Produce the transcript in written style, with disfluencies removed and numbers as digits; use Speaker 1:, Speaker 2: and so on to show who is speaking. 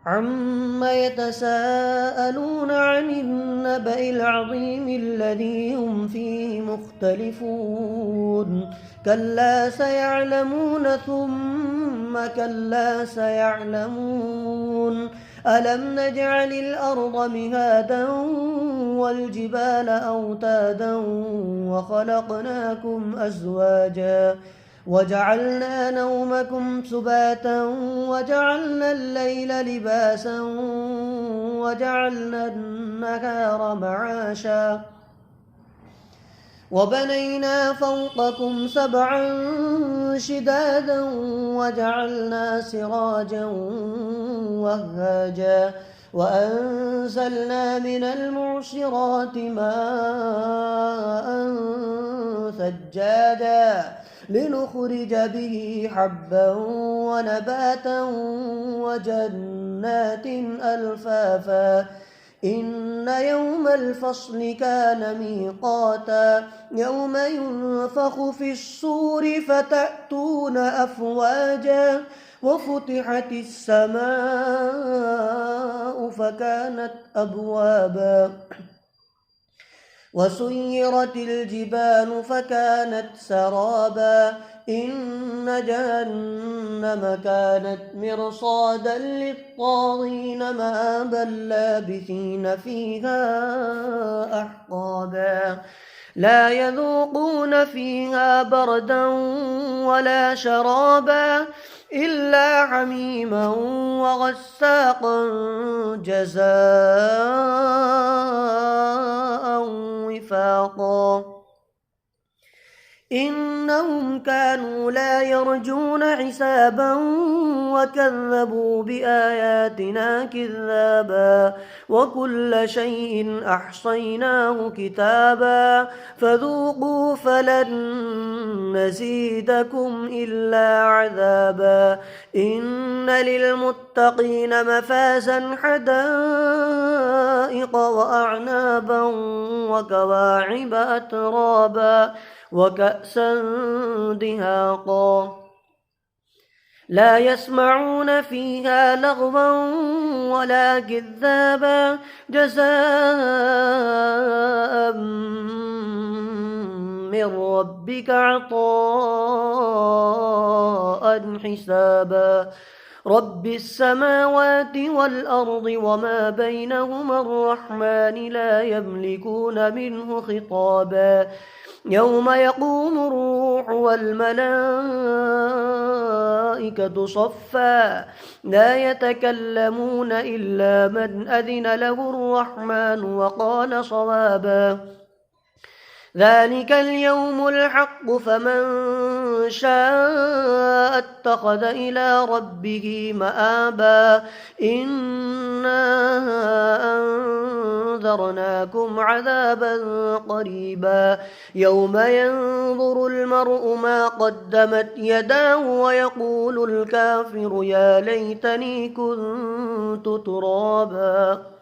Speaker 1: عم يتساءلون عن النبأ العظيم الذي هم فيه مختلفون كلا سيعلمون ثم كلا سيعلمون ألم نجعل الأرض مهادا والجبال أوتادا وخلقناكم أزواجا وجعلنا نومكم سباتا وجعلنا الليل لباسا وجعلنا النهار معاشا وبنينا فوقكم سبعا شدادا وجعلنا سراجا وهاجا وأنزلنا من المعصرات ماء ثجاجا لنخرج به حبا ونباتا وجنات ألفافا إن يوم الفصل كان ميقاتا يوم ينفخ في الصور فتأتون أفواجا وفتحت السماء فكانت أبوابا وسيرت الجبال فكانت سرابا إن جهنم كانت مرصادا للطاغين مآبا لابثين فيها أحقابا لا يذوقون فيها بردا ولا شرابا إلا حميما وغساقا جزاء وفاقا إنهم كانوا لا يرجون حسابا وكذبوا بآياتنا كذابا وكل شيء أحصيناه كتابا فذوقوا فلن نزيدكم إلا عذابا إن للمتقين مفازا حدائق وأعنابا وكواعب أترابا وكأسا دهاقا لا يسمعون فيها لغوا ولا كذابا جزاء من ربك عطاء حسابا رب السماوات والأرض وما بينهما الرحمن لا يملكون منه خطابا يوم يقوم الروح والملائكة صفا لا يتكلمون إلا من أذن له الرحمن وقال صوابا ذلك اليوم الحق فمن شاء اتخذ إلى ربه مآبا إنا أنذرناكم عذابا قريبا يوم ينظر المرء ما قدمت يداه ويقول الكافر يا ليتني كنت ترابا